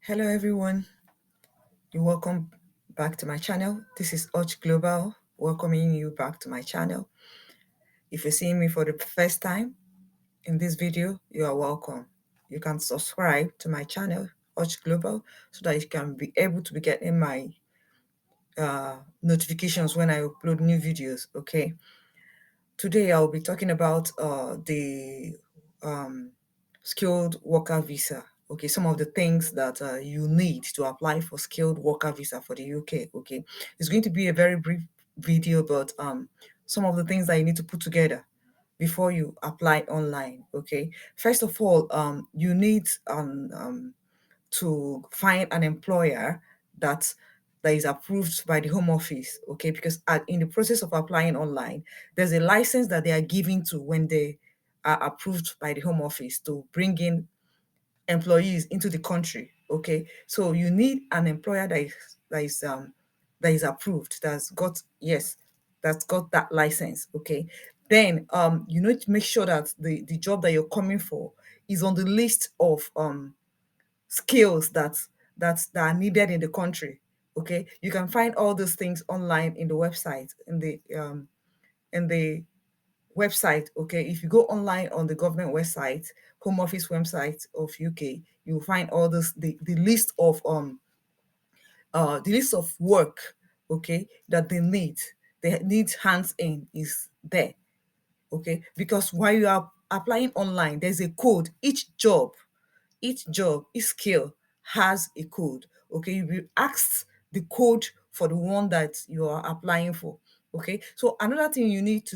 Hello everyone, you're welcome back to my channel. This is Arch Global welcoming you back to my channel. If you're seeing me for the first time in this video, you are welcome. You can subscribe to my channel, Arch Global, so that you can be able to be getting my notifications when I upload new videos, okay? Today I'll be talking about the um, skilled worker visa. Okay, some of the things that you need to apply for skilled worker visa for the UK. Okay, it's going to be a very brief video, but some of the things that you need to put together before you apply online. Okay, first of all, you need to find an employer that that is approved by the home office, okay, because in the process of applying online, there's a license that they are giving to when they are approved by the home office to bring in employees into the country, okay. So you need an employer that is approved, that's got that license, okay. Then you need to make sure that the job that you're coming for is on the list of skills that are needed in the country. Okay, you can find all those things online in the website, in the website. Okay, if you go online on the government website, home office website of UK, you'll find all this the list of work, okay, that they need hands in is there, okay, because while you are applying online, there's a code. Each skill has a code. Okay, you will ask the code for the one that you are applying for. Okay, so another thing you need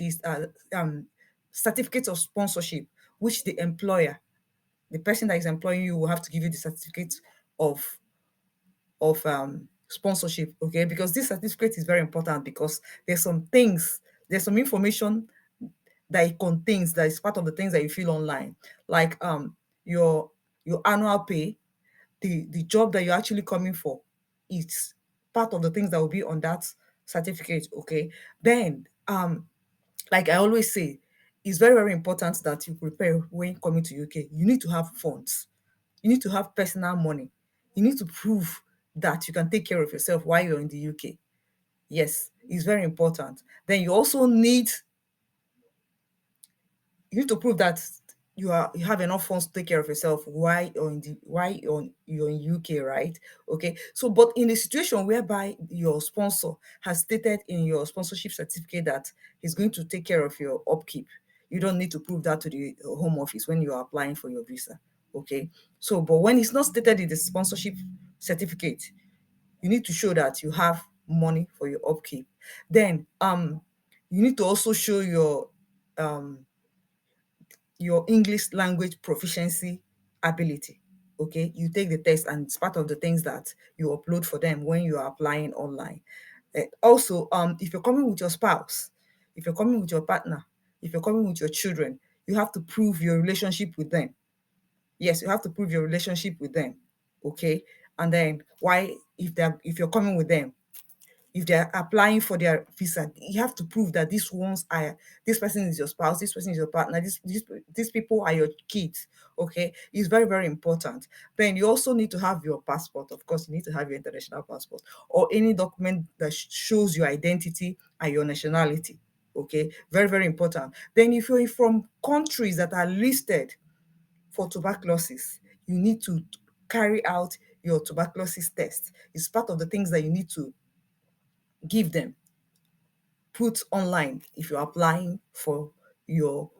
is certificate of sponsorship, which the person that is employing you, will have to give you the certificate of sponsorship. Okay, because this certificate is very important, because there's some information that it contains, that is part of the things that you feel online, like your annual pay, the job that you're actually coming for. It's part of the things that will be on that certificate, okay. Then like I always say, it's very, very important that you prepare when coming to UK. You need to have funds, you need to have personal money, you need to prove that you can take care of yourself while you're in the UK. Yes, it's very important. Then you need to prove that you have enough funds to take care of yourself while you're in UK, right? Okay. So, but in a situation whereby your sponsor has stated in your sponsorship certificate that he's going to take care of your upkeep, you don't need to prove that to the home office when you are applying for your visa. Okay. So, but when it's not stated in the sponsorship certificate, you need to show that you have money for your upkeep. Then you need to also show um your English language proficiency ability. Okay, you take the test, and it's part of the things that you upload for them when you are applying online. Also, if you're coming with your spouse, if you're coming with your partner, if you're coming with your children, you have to prove your relationship with them. Yes, you have to prove your relationship with them. Okay, and then why, if you're coming with them, if they're applying for their visa, you have to prove that this person is your spouse, this person is your partner, these people are your kids. Okay, it's very, very important. Then you also need to have your passport. Of course, you need to have your international passport, or any document that shows your identity and your nationality. Okay, very, very important. Then if you're from countries that are listed for tuberculosis, you need to carry out your tuberculosis test. It's part of the things that you need to give them, put online if you're applying for your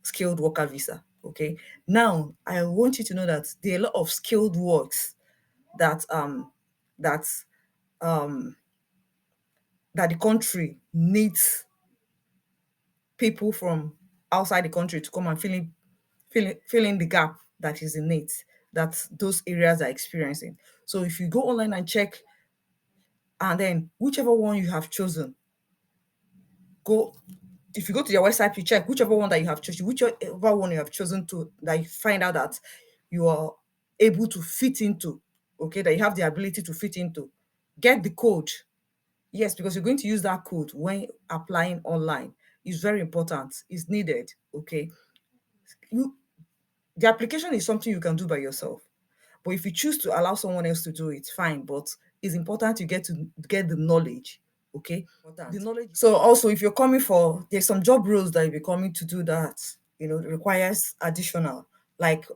skilled worker visa. Okay. Now I want you to know that there are a lot of skilled works that that um that the country needs people from outside the country to come and fill in the gap that is in it, that those areas are experiencing. So if you go online and check, and then whichever one you have chosen, go if you go to their website, you check whichever one that you have chosen, whichever one you have chosen to, that you find out that you are able to fit into, okay, that you have the ability to fit into, get the code. Yes, because you're going to use that code when applying online. It's very important. It's needed. Okay. You the application is something you can do by yourself. But if you choose to allow someone else to do it, fine. But it's important you get the knowledge. Okay. The knowledge. So also, if you're coming for, there's some job roles that you're coming to do that, requires additional, like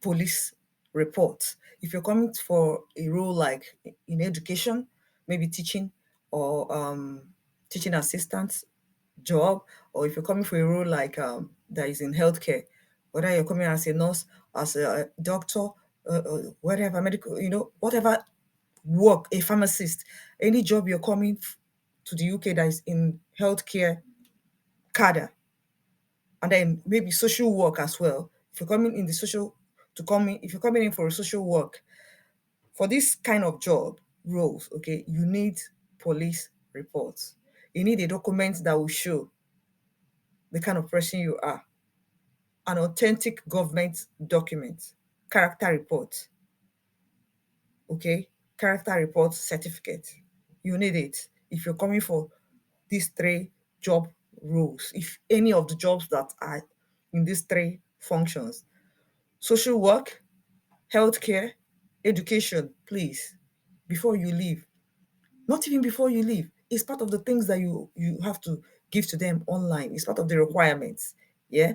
police report. If you're coming for a role like in education, maybe teaching, or teaching assistant job, or if you're coming for a role like that is in healthcare, whether you're coming as a nurse, as a doctor, whatever medical, whatever work, a pharmacist, any job you're coming to the UK that is in healthcare cadre, and then maybe social work as well. If you're coming in the social if you're coming in for a social work, for this kind of job roles, okay, you need police reports. You need a document that will show the kind of person you are, an authentic government document, character report, okay, character report certificate. You need it if you're coming for these three job roles. If any of the jobs that are in these three functions, social work, healthcare, education, please, before you leave, not even before you leave, it's part of the things that you have to give to them online. It's part of the requirements. Yeah.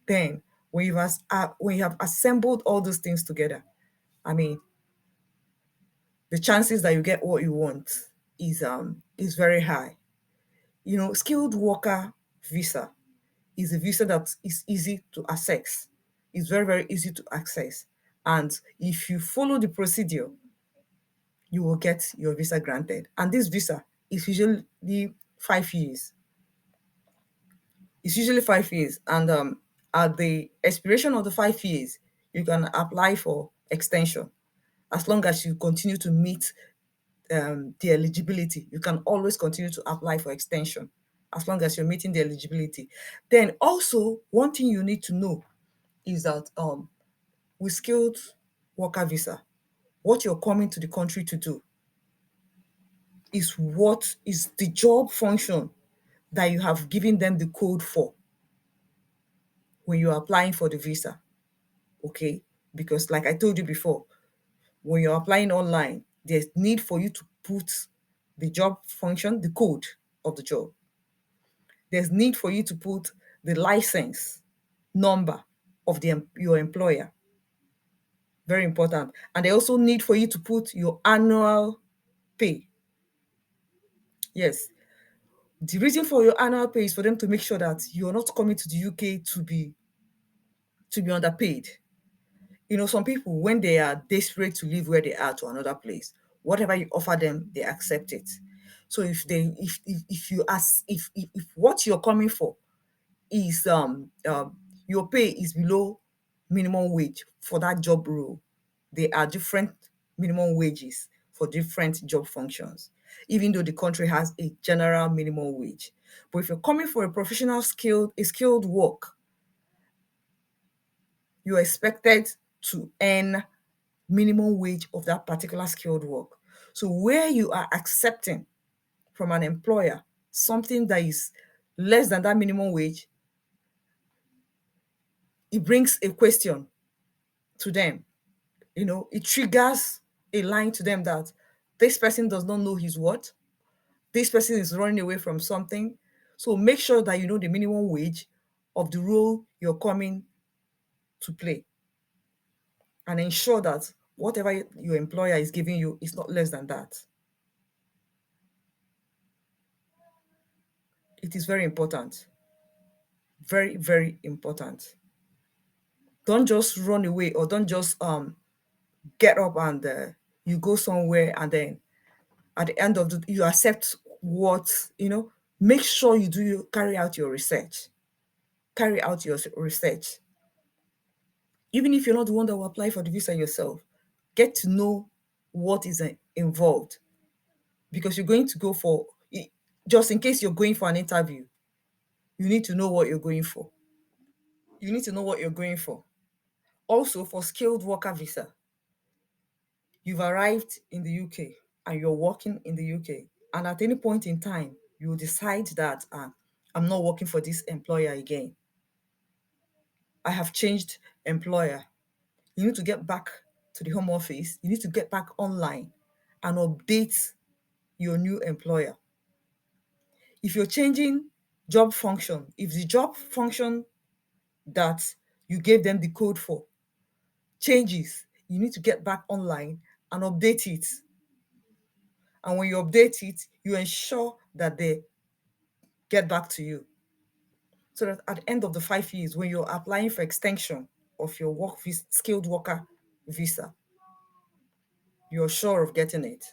Then when you have assembled all those things together, I mean, the chances that you get what you want is very high. Skilled worker visa is a visa that is easy to access. It's very, very easy to access. And if you follow the procedure, you will get your visa granted. And this visa is usually 5 years. It's usually 5 years. And at the expiration of the 5 years, you can apply for extension. As long as you continue to meet the eligibility, you can always continue to apply for extension as long as you're meeting the eligibility. Then also, one thing you need to know is that with skilled worker visa, what you're coming to the country to do is what is the job function that you have given them the code for when you're applying for the visa. Okay? Because like I told you before, when you're applying online, there's need for you to put the job function, the code of the job. There's need for you to put the license number of your employer. Very important. And they also need for you to put your annual pay. Yes. The reason for your annual pay is for them to make sure that you're not coming to the UK to be underpaid. Some people, when they are desperate to leave where they are to another place, whatever you offer them, they accept it. So if you ask, if what you're coming for is your pay is below minimum wage for that job role, there are different minimum wages for different job functions, even though the country has a general minimum wage. But if you're coming for a skilled work, you're expected to earn minimum wage of that particular skilled work. So where you are accepting from an employer something that is less than that minimum wage, it brings a question to them. It triggers a line to them that this person does not know his what, this person is running away from something. So make sure that you know the minimum wage of the role you're coming to play, and ensure that whatever your employer is giving you is not less than that. It is very important. Very, very important. Don't just run away, or don't just get up and you go somewhere, and then at the end of you accept what, make sure you carry out your research. Carry out your research. Even if you're not the one that will apply for the visa yourself, get to know what is involved, because you're going to go for, just in case you're going for an interview, you need to know what you're going for. You need to know what you're going for. Also, for skilled worker visa, you've arrived in the UK and you're working in the UK, and at any point in time, you will decide that I'm not working for this employer again. I have changed employer. You need to get back to the home office. You need to get back online and update your new employer. If you're changing job function, if the job function that you gave them the code for changes, you need to get back online and update it. And when you update it, you ensure that they get back to you. So that at the end of the 5 years, when you're applying for extension of your skilled worker visa, you're sure of getting it.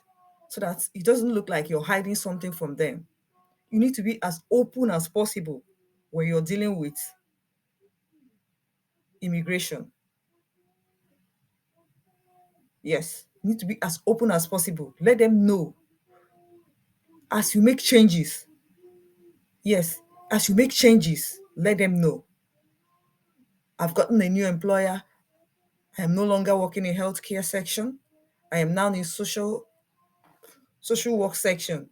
So that it doesn't look like you're hiding something from them. You need to be as open as possible when you're dealing with immigration. Yes, you need to be as open as possible. Let them know as you make changes. Yes, as you make changes, let them know. I've gotten a new employer. I am no longer working in healthcare section. I am now in social work section.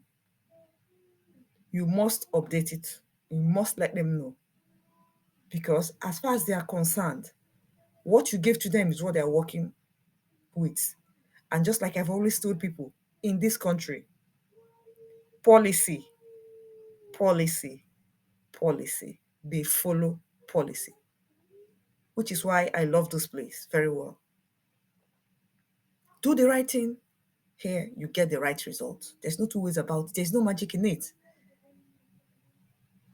You must update it. You must let them know. Because as far as they are concerned, what you give to them is what they are working with. And just like I've always told people, in this country, policy, policy, policy. They follow policy, which is why I love this place very well. Do the right thing. Here, you get the right result. There's no two ways about it. There's no magic in it.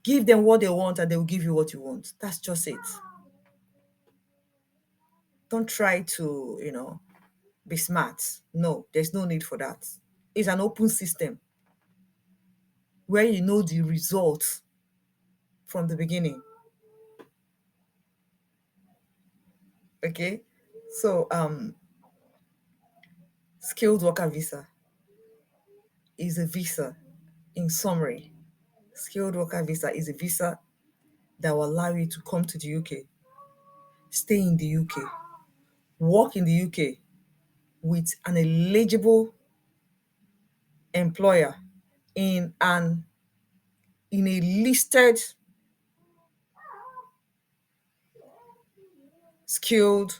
Give them what they want and they will give you what you want. That's just it. Don't try to, be smart. No, there's no need for that. It's an open system where you know the results from the beginning. Okay? So, skilled worker visa is a visa. In summary, skilled worker visa is a visa that will allow you to come to the UK, stay in the UK, work in the UK with an eligible employer in a listed skilled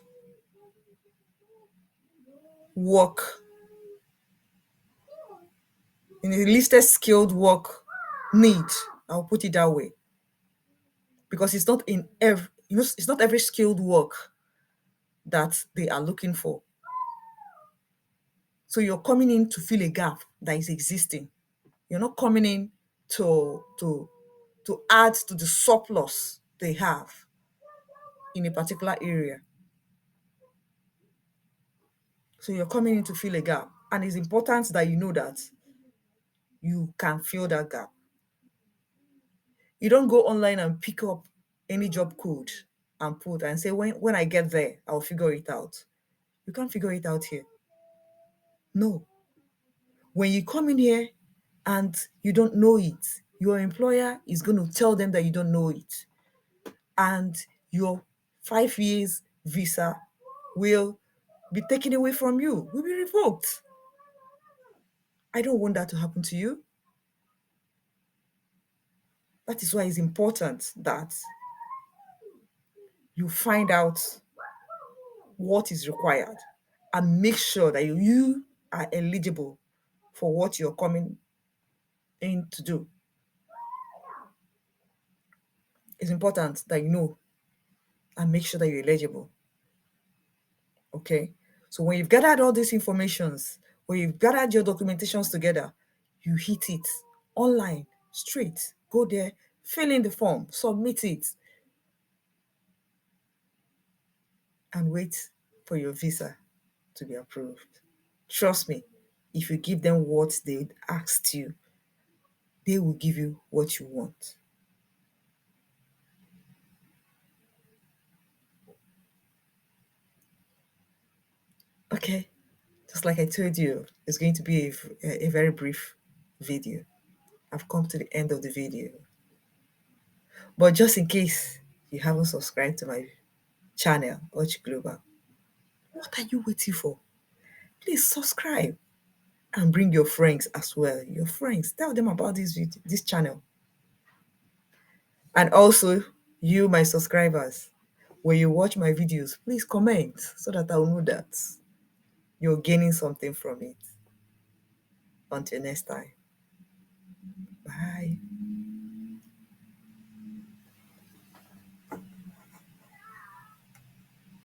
work in a listed skilled work need. I'll put it that way. Because it's not in every it's not every skilled work that they are looking for. So you're coming in to fill a gap that is existing. You're not coming in to add to the surplus they have in a particular area. So you're coming in to fill a gap. And it's important that you know that you can fill that gap. You don't go online and pick up any job code and put and say, when I get there, I'll figure it out. You can't figure it out here. No. When you come in here and you don't know it, your employer is going to tell them that you don't know it. And your 5 years visa will be taken away from you, will be revoked. I don't want that to happen to you. That is why it's important that you find out what is required and make sure that you are eligible for what you're coming in to do. It's important that you know and make sure that you're eligible. Okay? So when you've gathered all these informations, when you've gathered your documentations together, you hit it online, straight. Go there, fill in the form, submit it, and wait for your visa to be approved. Trust me, if you give them what they asked you, they will give you what you want. Okay, just like I told you, it's going to be a very brief video. I've come to the end of the video. But just in case you haven't subscribed to my channel, Ochi Global, what are you waiting for? Please subscribe and bring your friends as well. Your friends, tell them about this channel. And also, you, my subscribers, when you watch my videos, please comment so that I'll know that you're gaining something from it. Until next time.